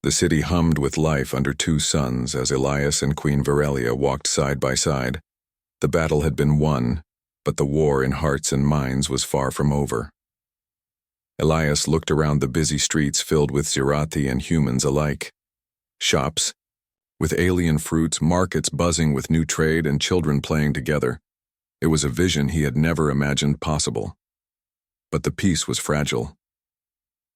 The city hummed with life under two suns as Elias and Queen Virelia walked side by side. The battle had been won, but the war in hearts and minds was far from over. Elias looked around the busy streets filled with Zirathi and humans alike. Shops, with alien fruits, markets buzzing with new trade, and children playing together. It was a vision he had never imagined possible. But the peace was fragile.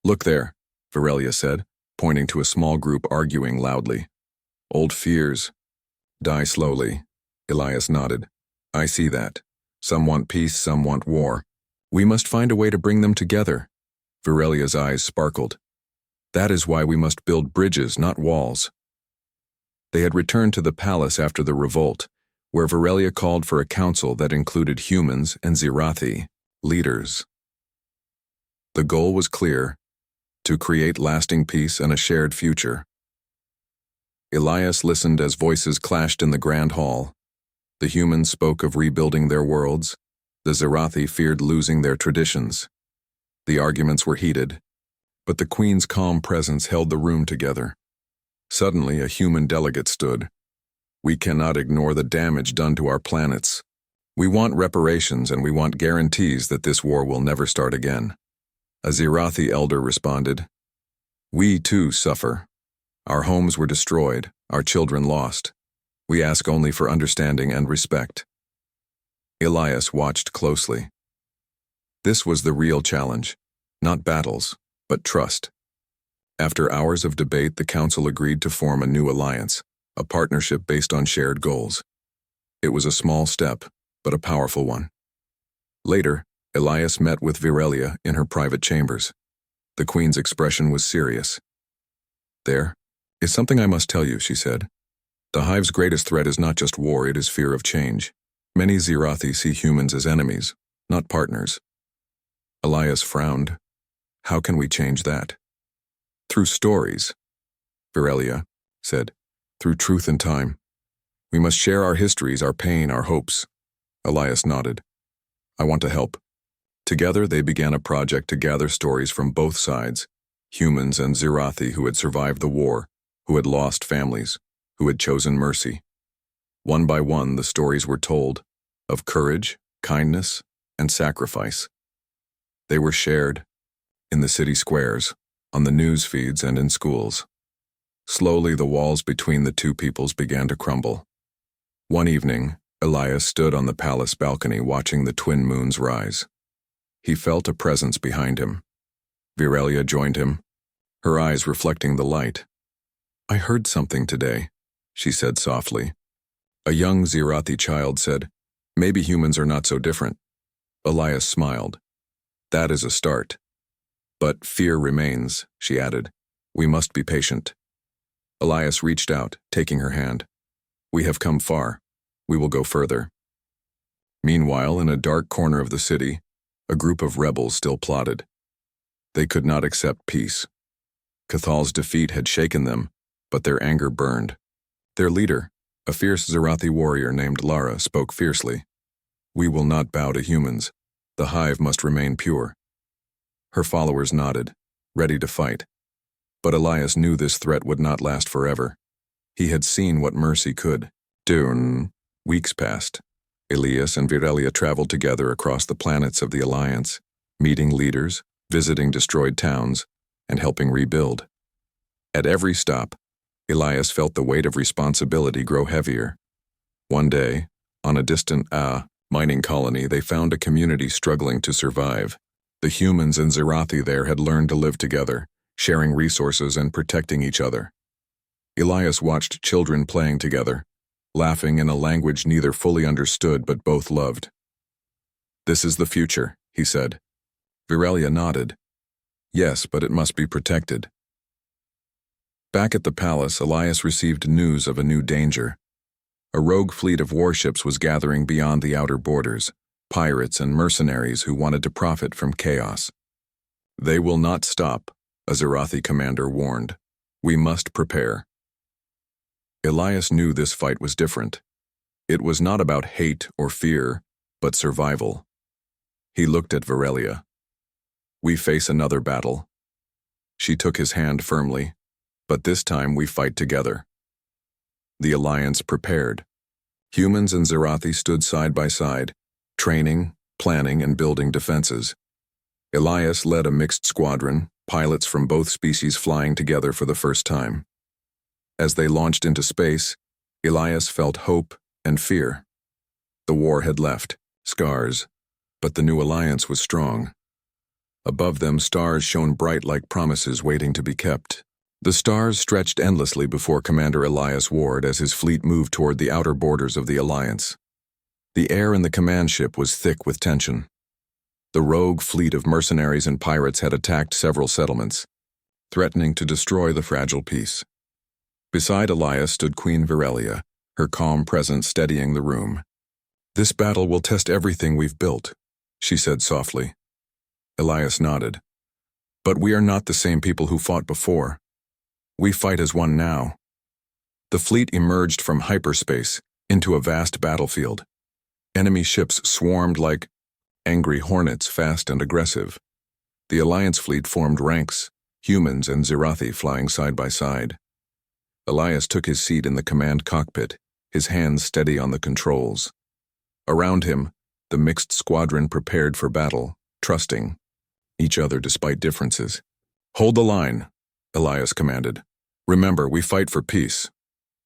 "Look there," Virelia said, pointing to a small group arguing loudly. "Old fears die slowly." Elias nodded. "I see that. Some want peace, some want war. We must find a way to bring them together." Virelia's eyes sparkled. "That is why we must build bridges, not walls." They had returned to the palace after the revolt, where Virelia called for a council that included humans and Zirathi, leaders. The goal was clear: to create lasting peace and a shared future. Elias listened as voices clashed in the grand hall. The humans spoke of rebuilding their worlds. The Zirathi feared losing their traditions. The arguments were heated, but the Queen's calm presence held the room together. Suddenly, a human delegate stood. "We cannot ignore the damage done to our planets. We want reparations, and we want guarantees that this war will never start again." A Zirathi elder responded, "We too suffer. Our homes were destroyed, our children lost. We ask only for understanding and respect." Elias watched closely. This was the real challenge, not battles, but trust. After hours of debate, the council agreed to form a new alliance, a partnership based on shared goals. It was a small step, but a powerful one. Later, Elias met with Virelia in her private chambers. The Queen's expression was serious. "There is something I must tell you," she said. "The Hive's greatest threat is not just war, it is fear of change. Many Zirathi see humans as enemies, not partners." Elias frowned. "How can we change that?" "Through stories," Virelia said. "Through truth and time. We must share our histories, our pain, our hopes." Elias nodded. "I want to help." Together they began a project to gather stories from both sides, humans and Zirathi who had survived the war, who had lost families, who had chosen mercy. One by one, the stories were told, of courage, kindness, and sacrifice. They were shared in the city squares, on the news feeds, and in schools. Slowly, the walls between the two peoples began to crumble. One evening, Elias stood on the palace balcony watching the twin moons rise. He felt a presence behind him. Virelia joined him, her eyes reflecting the light. "I heard something today," she said softly. A young Zirathi child said, "Maybe humans are not so different." Elias smiled. "That is a start. But fear remains," she added. "We must be patient." Elias reached out, taking her hand. "We have come far. We will go further." Meanwhile, in a dark corner of the city, a group of rebels still plotted. They could not accept peace. Cathal's defeat had shaken them, but their anger burned. Their leader, a fierce Zirathi warrior named Lara, spoke fiercely. "We will not bow to humans. The Hive must remain pure." Her followers nodded, ready to fight. But Elias knew this threat would not last forever. He had seen what mercy could do. Weeks passed. Elias and Virelia traveled together across the planets of the Alliance, meeting leaders, visiting destroyed towns, and helping rebuild. At every stop, Elias felt the weight of responsibility grow heavier. One day, on a distant mining colony, they found a community struggling to survive. The humans and Zirathi there had learned to live together, sharing resources and protecting each other. Elias watched children playing together, laughing in a language neither fully understood but both loved. "This is the future," he said. Virelia nodded. "Yes, but it must be protected." Back at the palace, Elias received news of a new danger. A rogue fleet of warships was gathering beyond the outer borders, pirates and mercenaries who wanted to profit from chaos. "They will not stop," a Zirathi commander warned. "We must prepare." Elias knew this fight was different. It was not about hate or fear, but survival. He looked at Virelia. "We face another battle." She took his hand firmly. But this time we fight together. The alliance prepared. Humans and Zerathi stood side by side, training, planning, and building defenses. Elias led a mixed squadron, pilots from both species flying together for the first time. As they launched into space, Elias felt hope and fear. The war had left scars, but the new alliance was strong. Above them, stars shone bright like promises waiting to be kept. The stars stretched endlessly before Commander Elias Ward as his fleet moved toward the outer borders of the alliance. The air in the command ship was thick with tension. The rogue fleet of mercenaries and pirates had attacked several settlements, threatening to destroy the fragile peace. Beside Elias stood Queen Virelia, her calm presence steadying the room. "This battle will test everything we've built," she said softly. Elias nodded. "But we are not the same people who fought before. We fight as one now." The fleet emerged from hyperspace into a vast battlefield. Enemy ships swarmed like angry hornets, fast and aggressive. The Alliance fleet formed ranks, humans and Zerathi flying side by side. Elias took his seat in the command cockpit, his hands steady on the controls. Around him, the mixed squadron prepared for battle, trusting each other despite differences. "Hold the line," Elias commanded. "Remember, we fight for peace."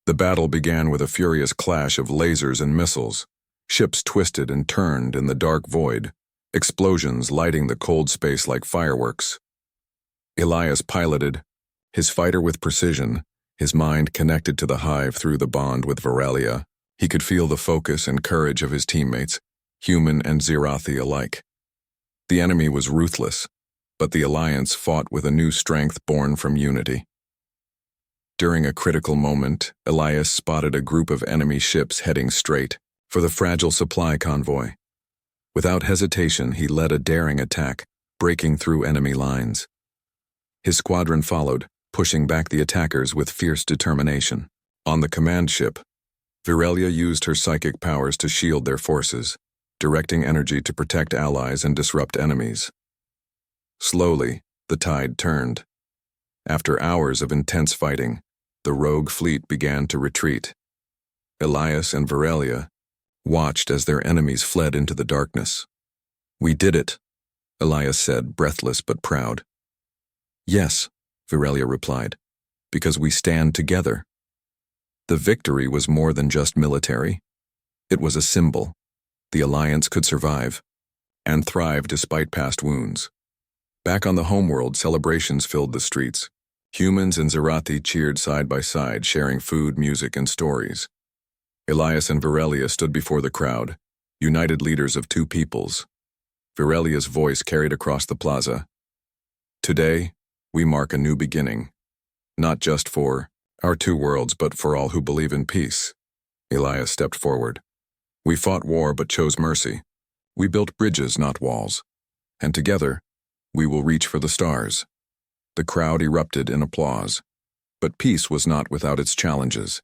The battle began with a furious clash of lasers and missiles. Ships twisted and turned in the dark void, explosions lighting the cold space like fireworks. Elias piloted, his fighter with precision, his mind connected to the hive through the bond with Virelia. He could feel the focus and courage of his teammates, human and Zerathi alike. The enemy was ruthless, but the Alliance fought with a new strength born from unity. During a critical moment, Elias spotted a group of enemy ships heading straight for the fragile supply convoy. Without hesitation, he led a daring attack, breaking through enemy lines. His squadron followed, pushing back the attackers with fierce determination. On the command ship, Virelia used her psychic powers to shield their forces, directing energy to protect allies and disrupt enemies. Slowly, the tide turned. After hours of intense fighting, the rogue fleet began to retreat. Elias and Virelia watched as their enemies fled into the darkness. "We did it," Elias said, breathless but proud. "Yes," Virelia replied, "because we stand together." The victory was more than just military. It was a symbol. The Alliance could survive and thrive despite past wounds. Back on the homeworld, celebrations filled the streets. Humans and Zerathi cheered side by side, sharing food, music, and stories. Elias and Virelia stood before the crowd, united leaders of two peoples. Virelia's voice carried across the plaza. "Today, we mark a new beginning, not just for our two worlds, but for all who believe in peace." Elias stepped forward. "We fought war but chose mercy. We built bridges, not walls. And together, we will reach for the stars." The crowd erupted in applause. But peace was not without its challenges.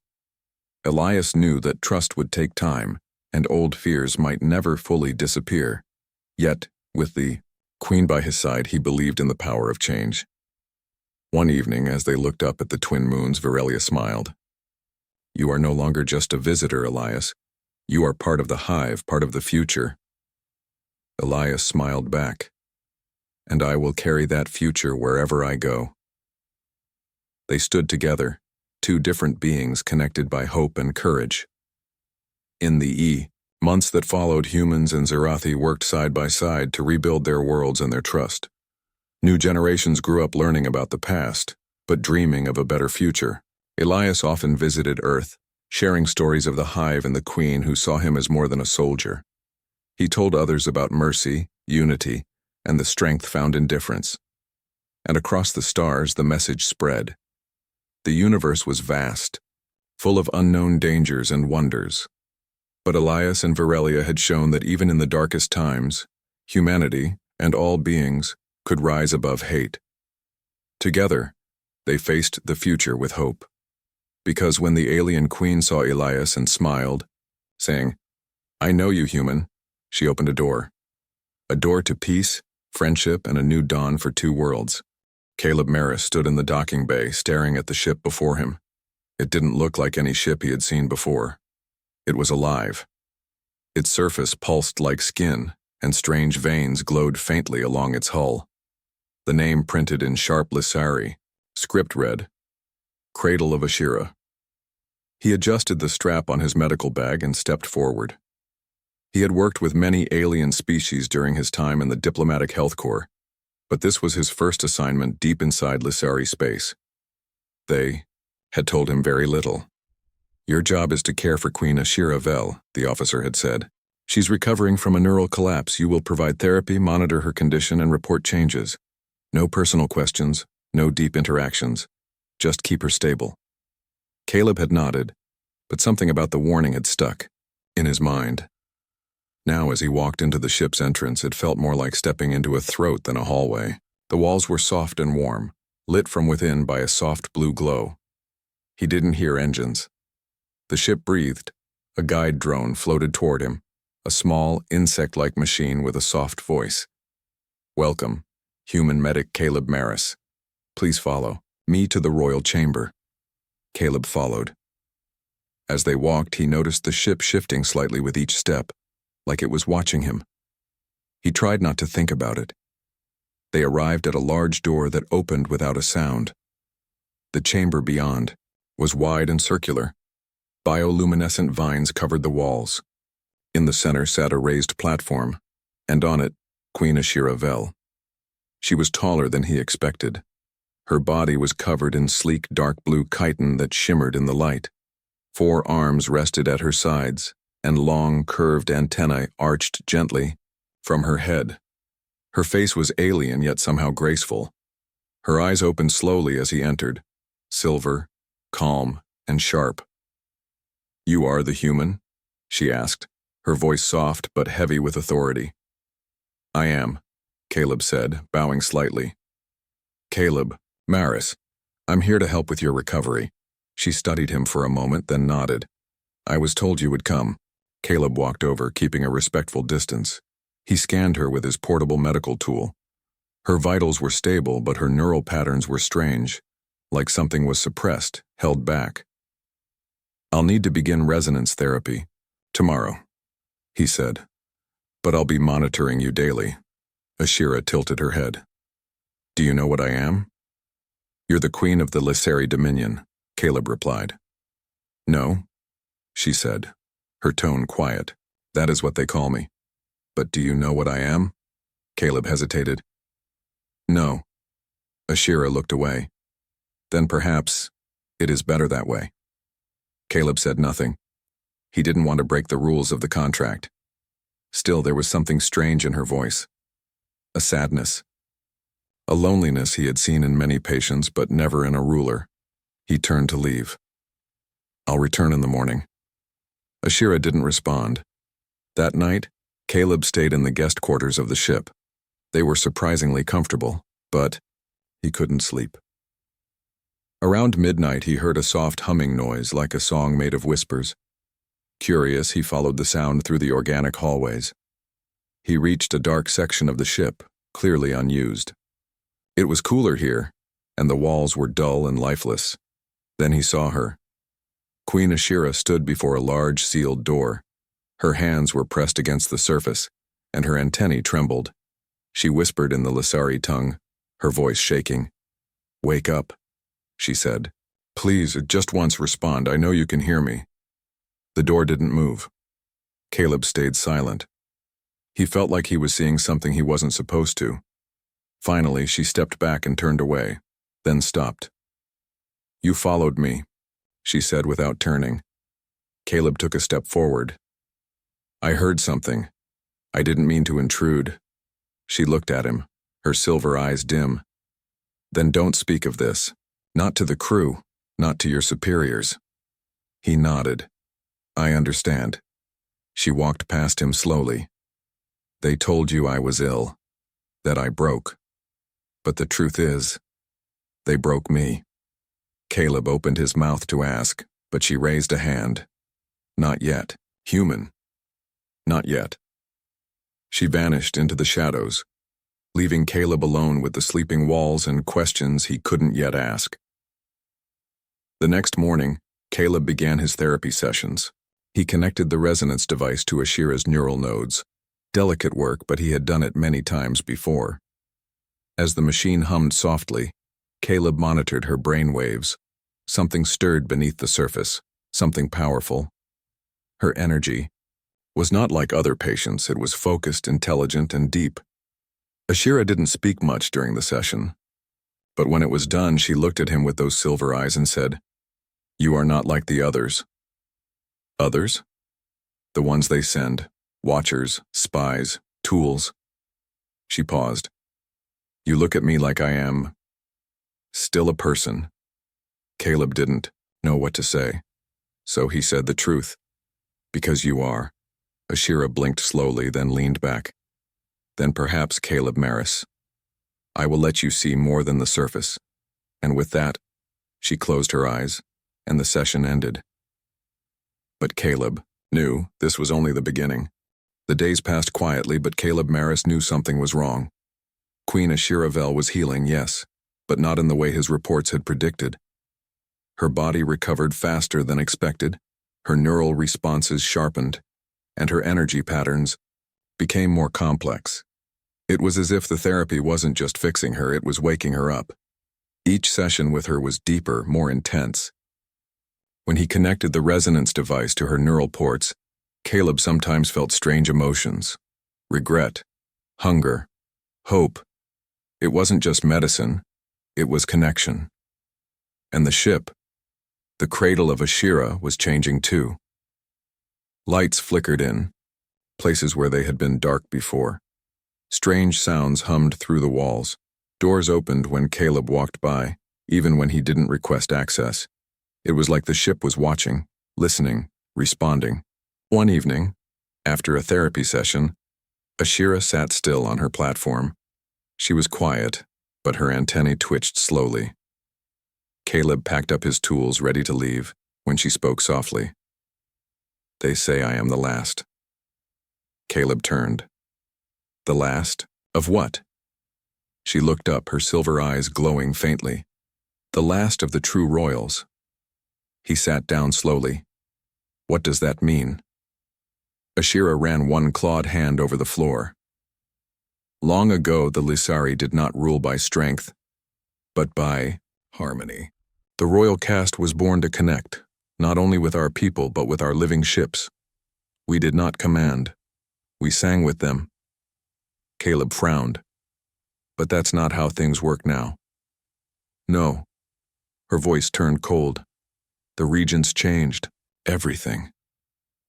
Elias knew that trust would take time, and old fears might never fully disappear. Yet, with the Queen by his side, he believed in the power of change. One evening, as they looked up at the twin moons, Virelia smiled. "You are no longer just a visitor, Elias. You are part of the hive, part of the future." Elias smiled back. "And I will carry that future wherever I go." They stood together, two different beings connected by hope and courage. In the months that followed, humans and Zerathi worked side by side to rebuild their worlds and their trust. New generations grew up learning about the past, but dreaming of a better future. Elias often visited Earth, sharing stories of the hive and the queen who saw him as more than a soldier. He told others about mercy, unity, and the strength found in difference. And across the stars, the message spread. The universe was vast, full of unknown dangers and wonders. But Elias and Virelia had shown that even in the darkest times, humanity and all beings could rise above hate. Together, they faced the future with hope. Because when the alien queen saw Elias and smiled, saying, "I know you, human," she opened a door. A door to peace, friendship, and a new dawn for two worlds. Caleb Maris stood in the docking bay, staring at the ship before him. It didn't look like any ship he had seen before. It was alive. Its surface pulsed like skin, and strange veins glowed faintly along its hull. The name printed in sharp Lissari, script read, Cradle of Ashira. He adjusted the strap on his medical bag and stepped forward. He had worked with many alien species during his time in the Diplomatic Health Corps, but this was his first assignment deep inside Lissari space. They had told him very little. Your job is to care for Queen Ashira Vel, the officer had said. She's recovering from a neural collapse. You will provide therapy, monitor her condition, and report changes. No personal questions, no deep interactions. Just keep her stable. Caleb had nodded, but something about the warning had stuck in his mind. Now, as he walked into the ship's entrance, it felt more like stepping into a throat than a hallway. The walls were soft and warm, lit from within by a soft blue glow. He didn't hear engines. The ship breathed. A guide drone floated toward him, a small, insect-like machine with a soft voice. Welcome, human medic Caleb Maris. Please follow me to the royal chamber. Caleb followed. As they walked, he noticed the ship shifting slightly with each step, like it was watching him. He tried not to think about it. They arrived at a large door that opened without a sound. The chamber beyond was wide and circular. Bioluminescent vines covered the walls. In the center sat a raised platform, and on it, Queen Ashira Vel. She was taller than he expected. Her body was covered in sleek dark blue chitin that shimmered in the light. 4 arms rested at her sides, and long, curved antennae arched gently from her head. Her face was alien yet somehow graceful. Her eyes opened slowly as he entered, silver, calm, and sharp. You are the human? She asked, her voice soft but heavy with authority. I am, Caleb said, bowing slightly. Caleb, Maris, I'm here to help with your recovery. She studied him for a moment, then nodded. I was told you would come. Caleb walked over, keeping a respectful distance. He scanned her with his portable medical tool. Her vitals were stable, but her neural patterns were strange, like something was suppressed, held back. I'll need to begin resonance therapy tomorrow, he said, but I'll be monitoring you daily. Ashira tilted her head. Do you know what I am? You're the queen of the Lissari Dominion, Caleb replied. No, she said, her tone quiet. That is what they call me. But do you know what I am? Caleb hesitated. No. Ashira looked away. Then perhaps it is better that way. Caleb said nothing. He didn't want to break the rules of the contract. Still, there was something strange in her voice. A sadness. A loneliness he had seen in many patients, but never in a ruler. He turned to leave. I'll return in the morning. Ashira didn't respond. That night, Caleb stayed in the guest quarters of the ship. They were surprisingly comfortable, but he couldn't sleep. Around midnight, he heard a soft humming noise like a song made of whispers. Curious, he followed the sound through the organic hallways. He reached a dark section of the ship, clearly unused. It was cooler here, and the walls were dull and lifeless. Then he saw her. Queen Ashira stood before a large sealed door. Her hands were pressed against the surface, and her antennae trembled. She whispered in the Lissari tongue, her voice shaking. Wake up, she said. Please, just once respond. I know you can hear me. The door didn't move. Caleb stayed silent. He felt like he was seeing something he wasn't supposed to. Finally, she stepped back and turned away, then stopped. You followed me, she said without turning. Caleb took a step forward. I heard something. I didn't mean to intrude. She looked at him, her silver eyes dim. Then don't speak of this. Not to the crew, not to your superiors. He nodded. I understand. She walked past him slowly. They told you I was ill, that I broke. But the truth is, they broke me. Caleb opened his mouth to ask, but she raised a hand. Not yet. Human. Not yet. She vanished into the shadows. leaving Caleb alone with the sleeping walls and questions he couldn't yet ask. The next morning, Caleb began his therapy sessions. He connected the resonance device to Ashira's neural nodes. Delicate work, but he had done it many times before. As the machine hummed softly, Caleb monitored her brain waves. Something stirred beneath the surface, something powerful. Her energy was not like other patients. It was focused, intelligent, and deep. Ashira didn't speak much during the session, but when it was done, she looked at him with those silver eyes and said, "You are not like the others." Others? The ones they send. Watchers, spies, tools. She paused. "You look at me like I am still a person." Caleb didn't know what to say, so he said the truth. "Because you are." Ashira blinked slowly, then leaned back. "Then perhaps, Caleb Maris, I will let you see more than the surface." And with that, she closed her eyes, and the session ended. But Caleb knew this was only the beginning. The days passed quietly, but Caleb Maris knew something was wrong. Queen Ashira Vel was healing, yes, but not in the way his reports had predicted. Her body recovered faster than expected, her neural responses sharpened, and her energy patterns became more complex. It was as if the therapy wasn't just fixing her, it was waking her up. Each session with her was deeper, more intense. When he connected the resonance device to her neural ports, Caleb sometimes felt strange emotions. Regret, hunger, hope. It wasn't just medicine, it was connection. And the ship, the cradle of Ashira, was changing too. Lights flickered in, places where they had been dark before. Strange sounds hummed through the walls. Doors opened when Caleb walked by, even when he didn't request access. It was like the ship was watching, listening, responding. One evening, after a therapy session, Ashira sat still on her platform. She was quiet, but her antennae twitched slowly. Caleb packed up his tools, ready to leave, when she spoke softly. "They say I am the last." Caleb turned. "The last? Of what?" She looked up, her silver eyes glowing faintly. "The last of the true royals." He sat down slowly. "What does that mean?" Ashira ran one clawed hand over the floor. "Long ago, the Lissari did not rule by strength, but by harmony. The royal caste was born to connect, not only with our people, but with our living ships. We did not command. We sang with them." Caleb frowned. "But that's not how things work now." "No." Her voice turned cold. "The regents changed everything.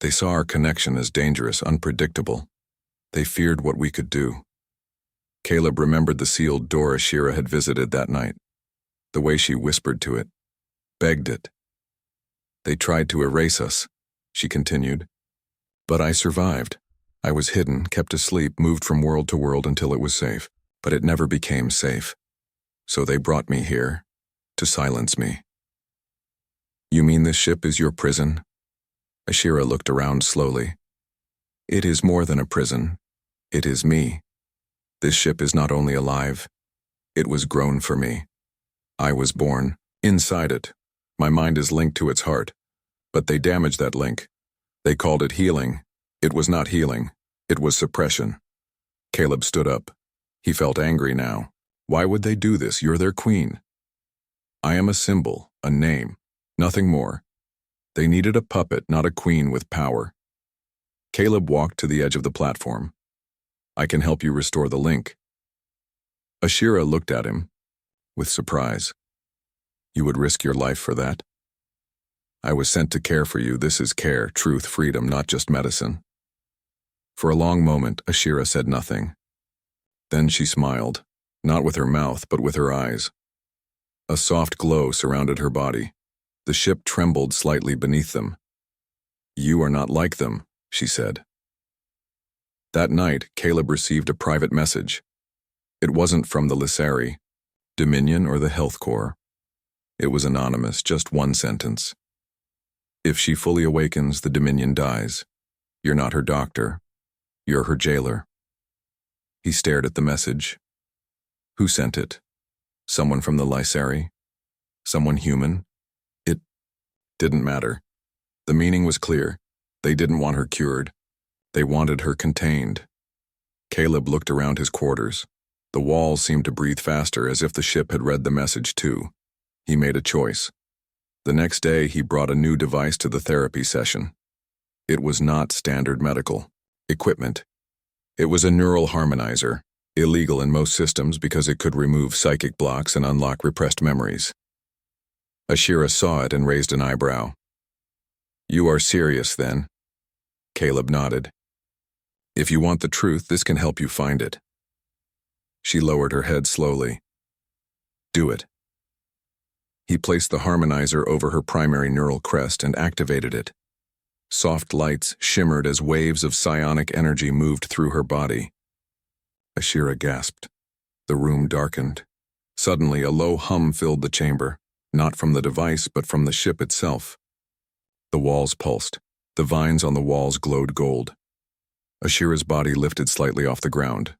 They saw our connection as dangerous, unpredictable. They feared what we could do." Caleb remembered the sealed door Ashira had visited that night, the way she whispered to it, begged it. "They tried to erase us," she continued. "But I survived. I was hidden, kept asleep, moved from world to world until it was safe. But it never became safe. So they brought me here, to silence me." "You mean this ship is your prison?" Ashira looked around slowly. "It is more than a prison. It is me. This ship is not only alive, it was grown for me. I was born inside it. My mind is linked to its heart. But they damaged that link. They called it healing. It was not healing. It was suppression." Caleb stood up. He felt angry now. "Why would they do this? You're their queen." "I am a symbol, a name, nothing more. They needed a puppet, not a queen with power." Caleb walked to the edge of the platform. "I can help you restore the link." Ashira looked at him with surprise. "You would risk your life for that?" "I was sent to care for you. This is care, truth, freedom, not just medicine." For a long moment, Ashira said nothing. Then she smiled, not with her mouth, but with her eyes. A soft glow surrounded her body. The ship trembled slightly beneath them. "You are not like them," she said. That night, Caleb received a private message. It wasn't from the Lissari, Dominion, or the Health Corps. It was anonymous, just one sentence. "If she fully awakens, the Dominion dies. You're not her doctor. You're her jailer." He stared at the message, Who sent it? Someone from the Lysari? Someone human? It didn't matter. The meaning was clear. They didn't want her cured. They wanted her contained. Caleb looked around his quarters. The walls seemed to breathe faster, as if the ship had read the message too. He made a choice. The next day, he brought a new device to the therapy session. It was not standard medical equipment. It was a neural harmonizer, illegal in most systems because it could remove psychic blocks and unlock repressed memories. Ashira saw it and raised an eyebrow. "You are serious, then?" Caleb nodded. "If you want the truth, this can help you find it." She lowered her head slowly. "Do it." He placed the harmonizer over her primary neural crest and activated it. Soft lights shimmered as waves of psionic energy moved through her body. Ashira gasped. The room darkened. Suddenly, a low hum filled the chamber, not from the device but from the ship itself. The walls pulsed. The vines on the walls glowed gold. Ashira's body lifted slightly off the ground.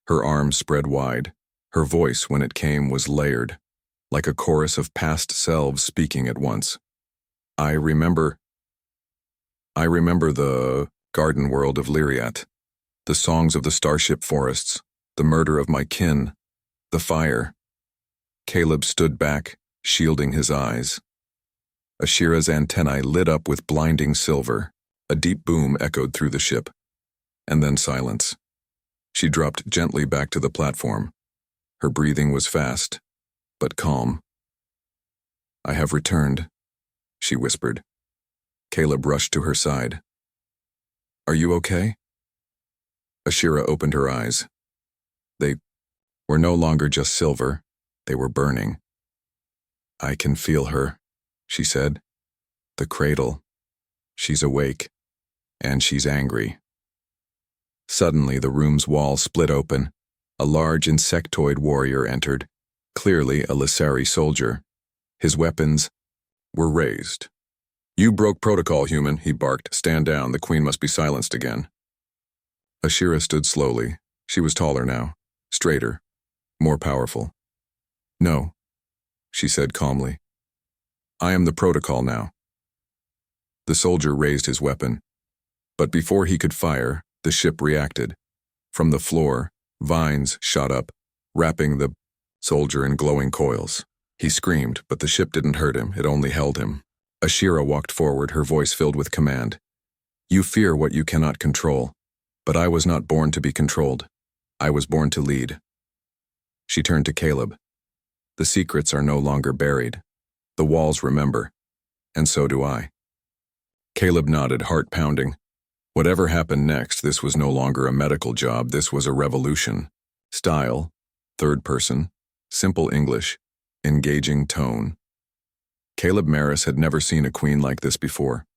Her arms spread wide. Her voice, when it came, was layered, like a chorus of past selves speaking at once. I remember the garden world of Lyriat, the songs of the starship forests, the murder of my kin, the fire." Caleb stood back, shielding his eyes. Ashira's antennae lit up with blinding silver. A deep boom echoed through the ship. And then silence. She dropped gently back to the platform. Her breathing was fast, but calm. "I have returned," she whispered. Caleb rushed to her side. "Are you okay?" Ashira opened her eyes. They were no longer just silver. They were burning. "I can feel her," she said. "The cradle. She's awake. And she's angry." Suddenly, the room's wall split open. A large insectoid warrior entered, clearly a Lysari soldier. His weapons were raised. "You broke protocol, human," he barked. "Stand down. The queen must be silenced again." Ashira stood slowly. She was taller now, straighter, more powerful. "No," she said calmly. "I am the protocol now." The soldier raised his weapon. But before he could fire, the ship reacted. From the floor, vines shot up, wrapping the soldier in glowing coils. He screamed, but the ship didn't hurt him, it only held him. Ashira walked forward, her voice filled with command. "You fear what you cannot control, but I was not born to be controlled. I was born to lead." She turned to Caleb. "The secrets are no longer buried. The walls remember, and so do I." Caleb nodded, heart pounding. Whatever happened next, this was no longer a medical job, this was a revolution. Style, third person, simple English, engaging tone. Caleb Maris had never seen a queen like this before.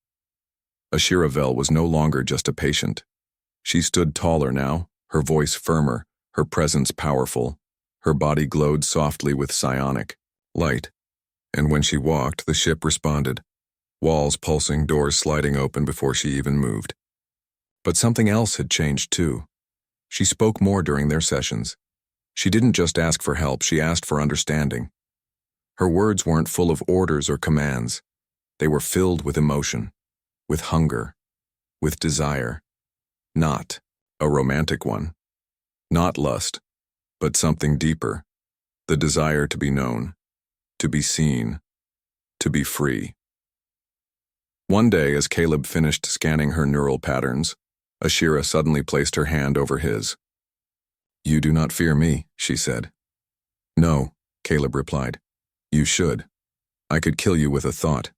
Ashira Vel was no longer just a patient. She stood taller now, her voice firmer, her presence powerful. Her body glowed softly with psionic light. And when she walked, the ship responded. Walls pulsing, doors sliding open before she even moved. But something else had changed too. She spoke more during their sessions. She didn't just ask for help, she asked for understanding. Her words weren't full of orders or commands. They were filled with emotion, with hunger, with desire. Not a romantic one. Not lust, but something deeper. The desire to be known, to be seen, to be free. One day, as Caleb finished scanning her neural patterns, Ashira suddenly placed her hand over his. "You do not fear me," she said. "No," Caleb replied. "You should. I could kill you with a thought.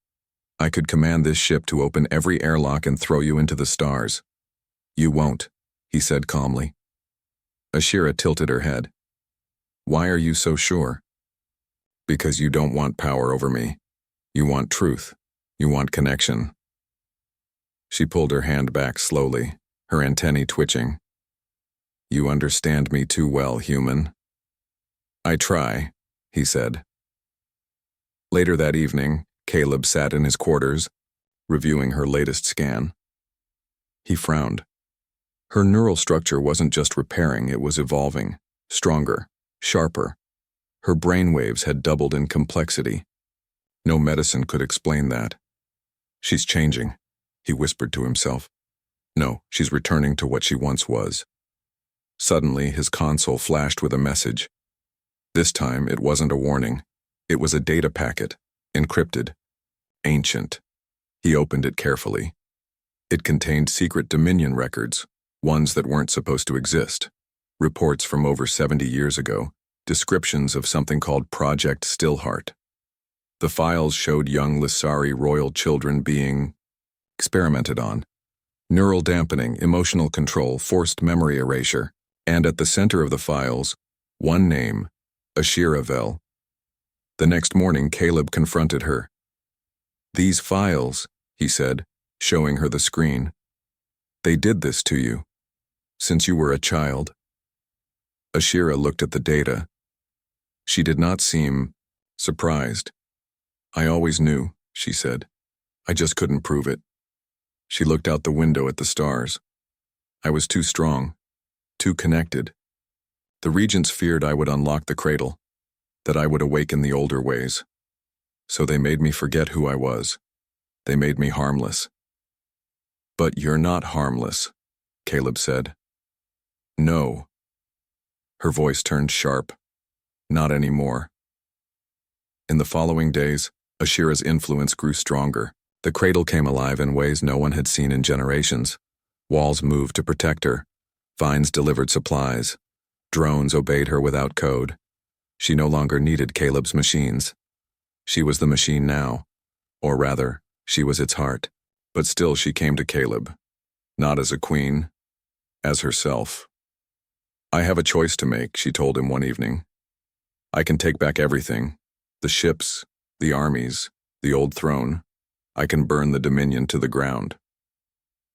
I could command this ship to open every airlock and throw you into the stars. You won't," he said calmly. Ashira tilted her head. "Why are you so sure?" "Because you don't want power over me. You want truth. You want connection." She pulled her hand back slowly, her antennae twitching. "You understand me too well, human." "I try," he said. Later that evening, Caleb sat in his quarters, reviewing her latest scan. He frowned. Her neural structure wasn't just repairing, it was evolving, stronger, sharper. Her brainwaves had doubled in complexity. No medicine could explain that. She's changing, he whispered to himself. No, she's returning to what she once was. Suddenly, his console flashed with a message. This time, it wasn't a warning. It was a data packet, encrypted, ancient. He opened it carefully. It contained secret Dominion records, ones that weren't supposed to exist. Reports from over 70 years ago, descriptions of something called Project Stillheart. The files showed young Lissari royal children being experimented on. Neural dampening, emotional control, forced memory erasure, and at the center of the files, one name, Ashira Vel. The next morning, Caleb confronted her. These files, he said, showing her the screen. They did this to you, since you were a child. Ashira looked at the data. She did not seem surprised. I always knew, she said. I just couldn't prove it. She looked out the window at the stars. I was too strong, too connected. The regents feared I would unlock the cradle, that I would awaken the older ways. So they made me forget who I was. They made me harmless. But you're not harmless, Caleb said. No. Her voice turned sharp. Not anymore. In the following days, Ashira's influence grew stronger. The cradle came alive in ways no one had seen in generations. Walls moved to protect her. Vines delivered supplies. Drones obeyed her without code. She no longer needed Caleb's machines. She was the machine now. Or rather, she was its heart. But still she came to Caleb. Not as a queen, as herself. I have a choice to make, she told him one evening. I can take back everything. The ships, the armies, the old throne. I can burn the Dominion to the ground.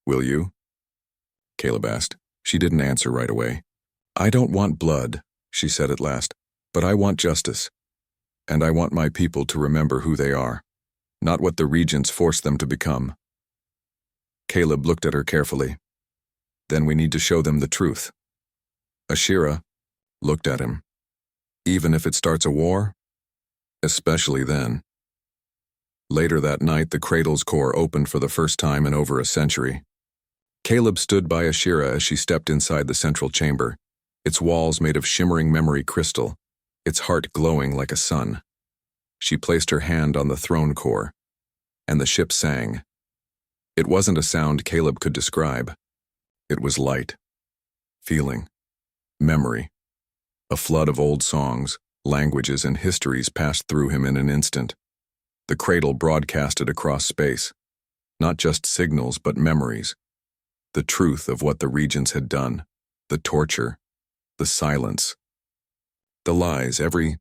Will you? Caleb asked. She didn't answer right away. I don't want blood, she said at last, but I want justice. And I want my people to remember who they are, not what the regents forced them to become. Caleb looked at her carefully. Then we need to show them the truth. Ashira looked at him. Even if it starts a war? Especially then. Later that night, the cradle's core opened for the first time in over a century. Caleb stood by Ashira as she stepped inside the central chamber, its walls made of shimmering memory crystal, its heart glowing like a sun. She placed her hand on the throne core, and the ship sang. It wasn't a sound Caleb could describe. It was light, feeling, memory. A flood of old songs, languages, and histories passed through him in an instant. The cradle broadcasted across space, not just signals but memories. The truth of what the regents had done, the torture, the silence, the lies, every